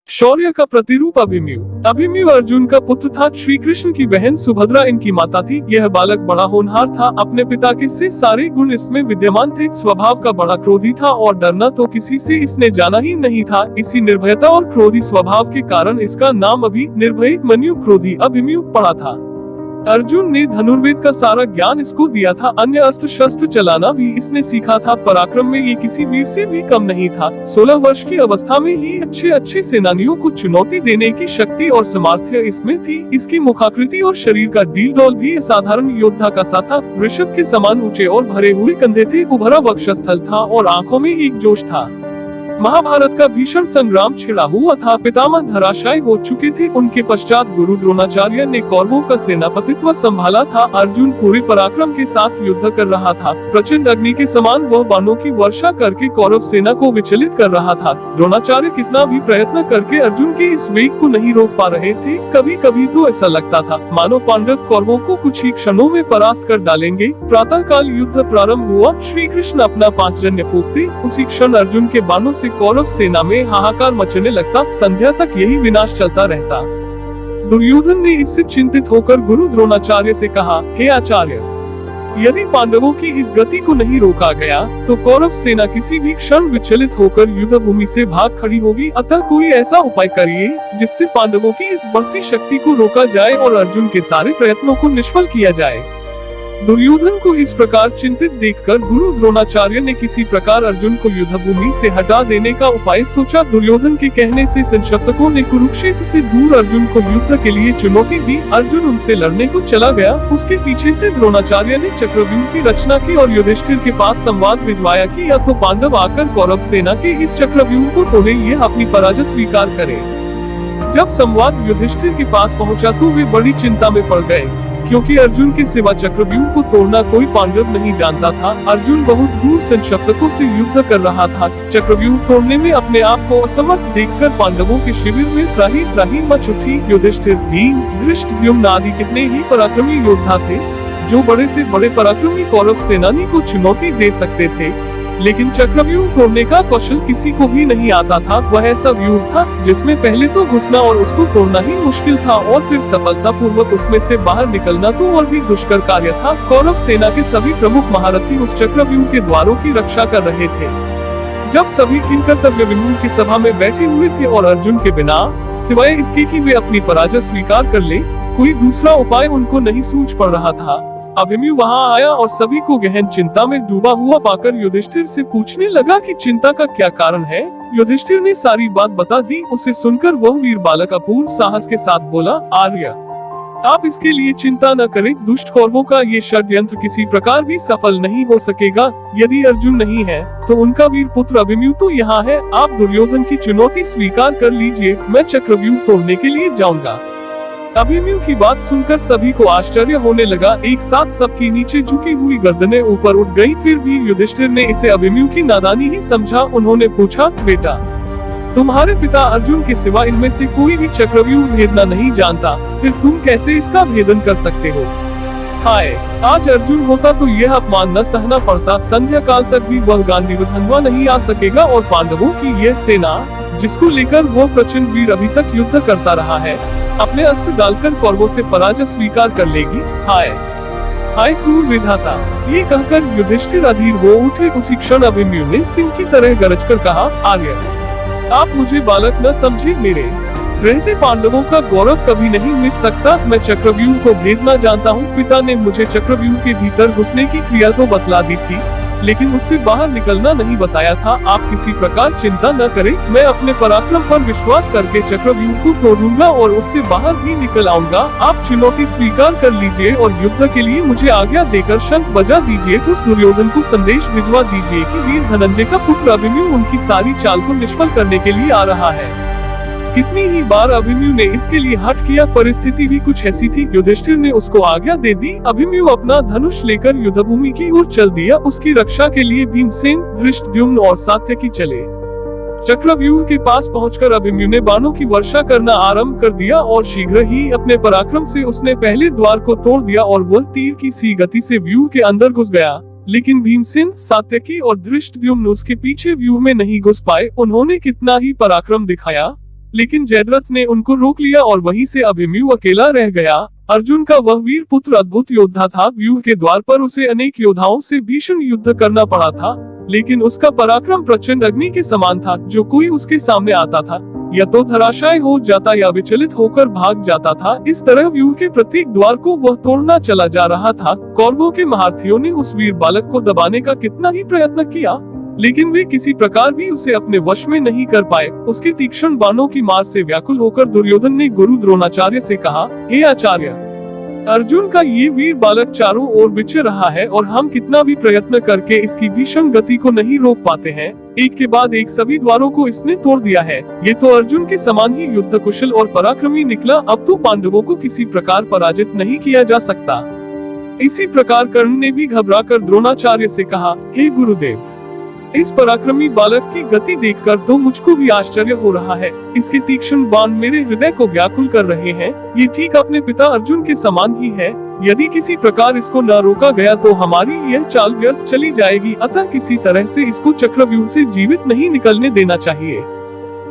शौर्य का प्रतिरूप अभिमन्यु। अभिमन्यु अर्जुन का पुत्र था। श्री कृष्ण की बहन सुभद्रा इनकी माता थी। यह बालक बड़ा होनहार था। अपने पिता के से सारे गुण इसमें विद्यमान थे। स्वभाव का बड़ा क्रोधी था और डरना तो किसी से इसने जाना ही नहीं था। इसी निर्भयता और क्रोधी स्वभाव के कारण इसका नाम अभी निर्भय मन्यु क्रोधी अभिमन्यु पड़ा था। अर्जुन ने धनुर्वेद का सारा ज्ञान इसको दिया था। अन्य अस्त्र शस्त्र चलाना भी इसने सीखा था। पराक्रम में ये किसी वीर से भी कम नहीं था। 16 वर्ष की अवस्था में ही अच्छे अच्छे सेनानियों को चुनौती देने की शक्ति और सामर्थ्य इसमें थी। इसकी मुखाकृति और शरीर का डील डोल भी साधारण योद्धा का सा था। वृषभ के समान ऊंचे और भरे हुए कंधे थे। उभरा वक्षस्थल था और आंखों में एक जोश था। महाभारत का भीषण संग्राम छिड़ा हुआ था। पितामह धराशायी हो चुके थे। उनके पश्चात गुरु द्रोणाचार्य ने कौरवों का सेनापतित्व संभाला था। अर्जुन पूरे पराक्रम के साथ युद्ध कर रहा था। प्रचंड अग्नि के समान वह बाणों की वर्षा करके कौरव सेना को विचलित कर रहा था। द्रोणाचार्य कितना भी प्रयत्न करके अर्जुन के इस वेग को नहीं रोक पा रहे थे। कभी कभी तो ऐसा लगता था मानो पांडव कौरवों को कुछ ही क्षणों में परास्त कर डालेंगे। प्रातः काल युद्ध प्रारंभ हुआ। श्री कृष्ण अपना पांचजन्य फूंकते, उसी क्षण अर्जुन के बाणों से कौरव सेना में हाहाकार मचने लगता। संध्या तक यही विनाश चलता रहता। दुर्योधन ने इससे चिंतित होकर गुरु द्रोणाचार्य से कहा, हे आचार्य, यदि पांडवों की इस गति को नहीं रोका गया तो कौरव सेना किसी भी क्षण विचलित होकर युद्ध भूमि से भाग खड़ी होगी। अतः कोई ऐसा उपाय करिए जिससे पांडवों की इस बढ़ती शक्ति को रोका जाए और अर्जुन के सारे प्रयत्नों को निष्फल किया जाए। दुर्योधन को इस प्रकार चिंतित देखकर गुरु द्रोणाचार्य ने किसी प्रकार अर्जुन को युद्ध भूमि से हटा देने का उपाय सोचा। दुर्योधन के कहने से संशप्तकों ने कुरुक्षेत्र से दूर अर्जुन को युद्ध के लिए चुनौती दी। अर्जुन उनसे लड़ने को चला गया। उसके पीछे से द्रोणाचार्य ने चक्रव्यूह की रचना की और युधिष्ठिर के पास संवाद भिजवाया कि या तो पांडव आकर कौरव सेना के इस चक्रव्यूह को तोड़े, यह अपनी पराजय स्वीकार करे। जब संवाद युधिष्ठिर के पास पहुँचा तो वे बड़ी चिंता में पड़ गए, क्योंकि अर्जुन के सिवा चक्रव्यूह को तोड़ना कोई पांडव नहीं जानता था। अर्जुन बहुत दूर संशप्तकों से युद्ध कर रहा था। चक्रव्यूह तोड़ने में अपने आप को असमर्थ देखकर पांडवों के शिविर में त्राही त्राही मच उठी। युधिष्ठिर, भीम, धृष्टद्युम्न आदि कितने ही पराक्रमी योद्धा थे जो बड़े से बड़े पराक्रमी कौरव सेनानी को चुनौती दे सकते थे, लेकिन चक्रव्यूह तोड़ने का कौशल किसी को भी नहीं आता था। वह ऐसा व्यूह था जिसमें पहले तो घुसना और उसको तोड़ना ही मुश्किल था और फिर सफलतापूर्वक उसमें से बाहर निकलना तो और भी दुष्कर कार्य था। कौरव सेना के सभी प्रमुख महारथी उस चक्रव्यूह के द्वारों की रक्षा कर रहे थे। जब सभी किंकर्तव्य विमूल की सभा में बैठे हुए थे और अर्जुन के बिना सिवाय इसके कि वे अपनी पराजय स्वीकार कर ले, कोई दूसरा उपाय उनको नहीं सूझ पड़ रहा था। अभिमन्यु वहां आया और सभी को गहन चिंता में डूबा हुआ पाकर युधिष्ठिर से पूछने लगा कि चिंता का क्या कारण है। युधिष्ठिर ने सारी बात बता दी। उसे सुनकर वह वीर बालक अपूर्व साहस के साथ बोला, आर्य, आप इसके लिए चिंता न करें। दुष्ट कौरवों का ये षड्यंत्र किसी प्रकार भी सफल नहीं हो सकेगा। यदि अर्जुन नहीं है तो उनका वीर पुत्र अभिमन्यु तो यहाँ है। आप दुर्योधन की चुनौती स्वीकार कर लीजिए, मैं चक्रव्यूह तोड़ने के लिए जाऊंगा। अभिमन्यु की बात सुनकर सभी को आश्चर्य होने लगा। एक साथ सबकी नीचे झुकी हुई गर्दनें ऊपर उठ गईं। फिर भी युधिष्ठिर ने इसे अभिमन्यु की नादानी ही समझा। उन्होंने पूछा, बेटा, तुम्हारे पिता अर्जुन के सिवा इनमें से कोई भी चक्रव्यूह भेदना नहीं जानता, फिर तुम कैसे इसका भेदन कर सकते हो? हाय, आज अर्जुन होता तो यह अपमान न सहना पड़ता। संध्या काल तक भी वह गांडीव धनवा नहीं आ सकेगा और पांडवों की यह सेना, जिसको लेकर वो प्रचंड वीर अभी तक युद्ध करता रहा है, अपने अस्त्र डालकर कौरवों से पराजय स्वीकार कर लेगी। हाय हाय क्रूर विधाता। ये कहकर युधिष्ठिर अधीर हो उठे। उसी क्षण अभिमन्यु ने सिंह की तरह गरजकर कहा, आर्य, आप मुझे बालक न समझे। मेरे रहते पांडवों का गौरव कभी नहीं मिट सकता। मैं चक्रव्यूह को भेदना जानता हूँ। पिता ने मुझे चक्रव्यूह के भीतर घुसने की क्रिया तो बतला दी थी, लेकिन उससे बाहर निकलना नहीं बताया था। आप किसी प्रकार चिंता न करें। मैं अपने पराक्रम पर विश्वास करके चक्रव्यूह को तोड़ूंगा और उससे बाहर भी निकल आऊंगा। आप चुनौती स्वीकार कर लीजिए और युद्ध के लिए मुझे आज्ञा देकर शंख बजा दीजिए। उस दुर्योधन को संदेश भिजवा दीजिए कि वीर धनंजय का पुत्र अभिमन्यु उनकी सारी चाल को निष्फल करने के लिए आ रहा है। कितनी ही बार अभिमन्यु ने इसके लिए हठ किया, परिस्थिति भी कुछ ऐसी थी। युधिष्ठिर ने उसको आज्ञा दे दी। अभिमन्यु अपना धनुष लेकर युद्ध भूमि की ओर चल दिया। उसकी रक्षा के लिए भीमसेन, धृष्टद्युम्न और सात्यकी चले। चक्रव्यूह के पास पहुंचकर अभिमन्यु ने बाणों की वर्षा करना आरंभ कर दिया और शीघ्र ही अपने पराक्रम से उसने पहले द्वार को तोड़ दिया और वह तीर की सी गति से व्यूह के अंदर घुस गया। लेकिन भीमसेन, सात्यकी और धृष्टद्युम्न उसके पीछे व्यूह में नहीं घुस पाए। उन्होंने कितना ही पराक्रम दिखाया, लेकिन जयद्रथ ने उनको रोक लिया और वहीं से अभिमन्यु अकेला रह गया। अर्जुन का वह वीर पुत्र अद्भुत योद्धा था। व्यूह के द्वार पर उसे अनेक योद्धाओं से भीषण युद्ध करना पड़ा था, लेकिन उसका पराक्रम प्रचंड अग्नि के समान था। जो कोई उसके सामने आता था या तो धराशायी हो जाता या विचलित होकर भाग जाता था। इस तरह व्यूह के प्रत्येक द्वार को वह तोड़ना चला जा रहा था। कौरवों के महारथियों ने उस वीर बालक को दबाने का कितना ही प्रयत्न किया, लेकिन वे किसी प्रकार भी उसे अपने वश में नहीं कर पाए। उसके तीक्ष्ण बाणों की मार से व्याकुल होकर दुर्योधन ने गुरु द्रोणाचार्य से कहा, हे आचार्य, अर्जुन का ये वीर बालक चारों ओर विचर रहा है और हम कितना भी प्रयत्न करके इसकी भीषण गति को नहीं रोक पाते हैं। एक के बाद एक सभी द्वारों को इसने तोड़ दिया है। ये तो अर्जुन के समान ही युद्ध कुशल और पराक्रमी निकला। अब तो पांडवों को किसी प्रकार पराजित नहीं किया जा सकता। इसी प्रकार कर्ण ने भी घबराकर द्रोणाचार्य से कहा, हे गुरुदेव, इस पराक्रमी बालक की गति देखकर तो मुझको भी आश्चर्य हो रहा है। इसके तीक्ष्ण बाण मेरे हृदय को व्याकुल कर रहे हैं। ये ठीक अपने पिता अर्जुन के समान ही है। यदि किसी प्रकार इसको न रोका गया तो हमारी यह चाल व्यर्थ चली जाएगी। अतः किसी तरह से इसको चक्रव्यूह से जीवित नहीं निकलने देना चाहिए।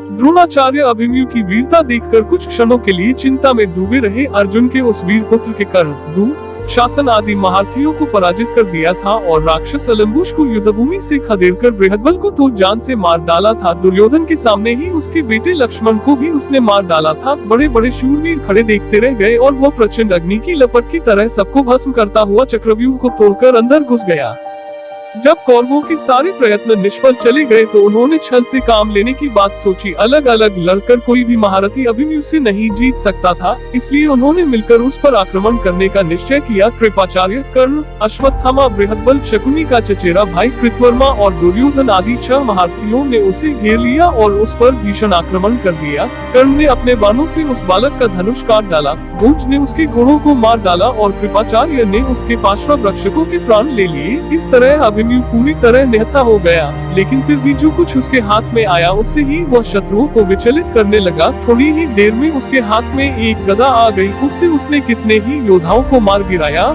द्रोणाचार्य अभिमन्यु की वीरता देखकर कुछ क्षणों के लिए चिंता में डूबे रहे। अर्जुन के उस वीर पुत्र के कर्ण, दू, शासन आदि महारथियों को पराजित कर दिया था और राक्षस अलम्बुश को युद्धभूमि से खदेड़कर बृहद्बल को तो जान से मार डाला था। दुर्योधन के सामने ही उसके बेटे लक्ष्मण को भी उसने मार डाला था। बड़े बड़े शूरवीर खड़े देखते रह गए और वह प्रचंड अग्नि की लपट की तरह सबको भस्म करता हुआ चक्रव्यूह को तोड़कर अंदर घुस गया। जब कौरवों के सारे प्रयत्न निष्फल चले गए तो उन्होंने छल से काम लेने की बात सोची। अलग अलग लड़कर कोई भी महारथी अभिमन्यु से नहीं जीत सकता था, इसलिए उन्होंने मिलकर उस पर आक्रमण करने का निश्चय किया। कृपाचार्य, कर्ण, अश्वत्थामा, बृहद्बल, शकुनी का चचेरा भाई कृतवर्मा और दुर्योधन आदि 6 महारथियों ने उसे घेर लिया और उस पर भीषण आक्रमण कर दिया। कर्ण ने अपने बाणों से उस बालक का धनुष काट डाला, भोज ने उसके घोड़ों को मार डाला और कृपाचार्य ने उसके पार्श्व रक्षकों के प्राण ले लिए। इस तरह अभिमन्यु पूरी तरह निहत्था हो गया, लेकिन फिर भी जो कुछ उसके हाथ में आया उससे ही वह शत्रुओं को विचलित करने लगा। थोड़ी ही देर में उसके हाथ में एक गदा आ गई, उससे उसने कितने ही योद्धाओं को मार गिराया।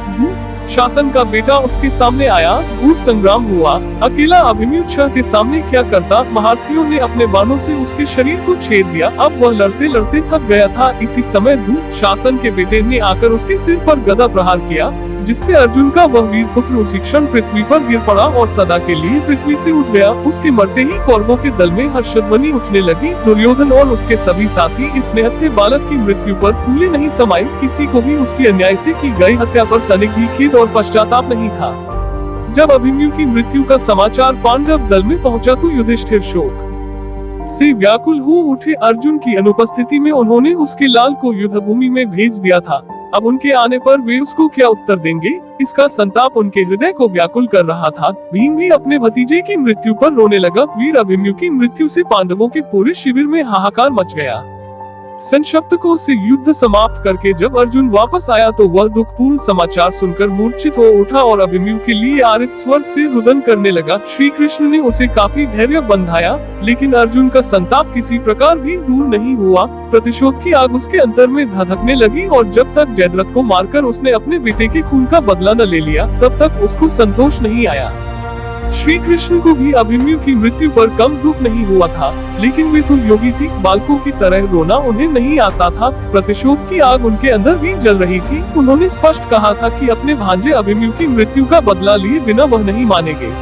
शासन का बेटा उसके सामने आया, घोर संग्राम हुआ। अकेला अभिमन्यु 6 के सामने क्या करता। महारथियों ने अपने बाणों से उसके शरीर को छेद दिया। अब वह लड़ते लड़ते थक गया था। इसी समय शासन के बेटे ने आकर उसके सिर पर गदा प्रहार किया, जिससे अर्जुन का वह वीर पुत्र उसी क्षण पृथ्वी पर गिर पड़ा और सदा के लिए पृथ्वी से उठ गया। उसके मरते ही कौरवों के दल में हर्षध्वनि उठने लगी। दुर्योधन और उसके सभी साथी इस निहत्थे बालक की मृत्यु पर फूले नहीं समाये। किसी को भी उसकी अन्याय से की गई हत्या पर तनिक भी खेद और पश्चाताप नहीं था। जब अभिमन्यु की मृत्यु का समाचार पांडव दल में पहुंचा तो युधिष्ठिर शोक से व्याकुल हो उठे। अर्जुन की अनुपस्थिति में उन्होंने उसके लाल को युद्धभूमि में भेज दिया था। अब उनके आने पर वे उसको क्या उत्तर देंगे, इसका संताप उनके हृदय को व्याकुल कर रहा था। भीम भी अपने भतीजे की मृत्यु पर रोने लगा। वीर अभिमन्यु की मृत्यु से पांडवों के पूरे शिविर में हाहाकार मच गया। संशप्तकों से युद्ध समाप्त करके जब अर्जुन वापस आया तो वह दुखपूर्ण समाचार सुनकर मूर्छित हो उठा और अभिमन्यु के लिए आरित स्वर से रुदन करने लगा। श्री कृष्ण ने उसे काफी धैर्य बंधाया, लेकिन अर्जुन का संताप किसी प्रकार भी दूर नहीं हुआ। प्रतिशोध की आग उसके अंतर में धधकने लगी और जब तक जयद्रथ को मारकर उसने अपने बेटे के खून का बदला न ले लिया तब तक उसको संतोष नहीं आया। श्री कृष्ण को भी अभिमन्यु की मृत्यु पर कम दुख नहीं हुआ था, लेकिन वे तो योगी थी। बालकों की तरह रोना उन्हें नहीं आता था। प्रतिशोध की आग उनके अंदर भी जल रही थी। उन्होंने स्पष्ट कहा था कि अपने भांजे अभिमन्यु की मृत्यु का बदला लिए बिना वह नहीं मानेंगे।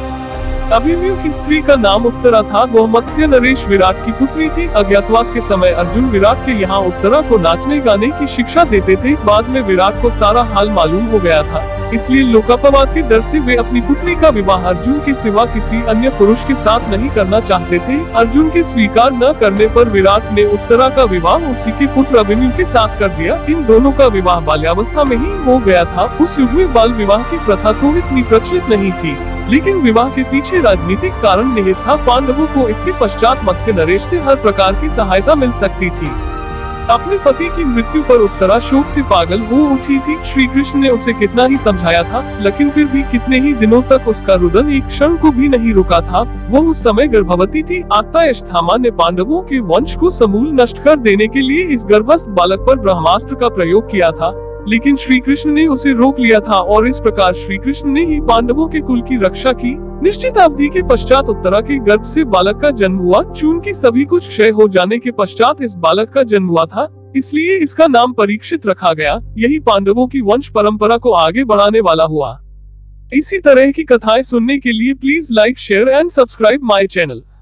अभिमन्यु की स्त्री का नाम उत्तरा था। वह मत्स्य नरेश विराट की पुत्री थी। अज्ञातवास के समय अर्जुन विराट के यहाँ उत्तरा को नाचने गाने की शिक्षा देते थे। बाद में विराट को सारा हाल मालूम हो गया था, इसलिए लोकापवाद के डर से वे अपनी पुत्री का विवाह अर्जुन के सिवा किसी अन्य पुरुष के साथ नहीं करना चाहते थे। अर्जुन के स्वीकार न करने पर विराट ने उत्तरा का विवाह उसी के पुत्र अभिमन्यु के साथ कर दिया। इन दोनों का विवाह बाल्यावस्था में ही हो गया था। उस युग में बाल विवाह की प्रथा तो इतनी प्रचलित नहीं थी, लेकिन विवाह के पीछे राजनीतिक कारण निहित था। पांडवों को इसके पश्चात मत्स्य नरेश से हर प्रकार की सहायता मिल सकती थी। अपने पति की मृत्यु पर उत्तरा शोक से पागल हो उठी थी। श्री कृष्ण ने उसे कितना ही समझाया था, लेकिन फिर भी कितने ही दिनों तक उसका रुदन एक क्षण को भी नहीं रुका था। वह उस समय गर्भवती थी। अश्वत्थामा ने पांडवों के वंश को समूल नष्ट कर देने के लिए इस गर्भस्थ बालक पर ब्रह्मास्त्र का प्रयोग किया था, लेकिन श्री कृष्ण ने उसे रोक लिया था और इस प्रकार श्री कृष्ण ने ही पांडवों के कुल की रक्षा की। निश्चित अवधि के पश्चात उत्तरा के गर्भ से बालक का जन्म हुआ। चून की सभी कुछ क्षय हो जाने के पश्चात इस बालक का जन्म हुआ था, इसलिए इसका नाम परीक्षित रखा गया। यही पांडवों की वंश परंपरा को आगे बढ़ाने वाला हुआ। इसी तरह की कथाएं सुनने के लिए please like, share and subscribe my channel.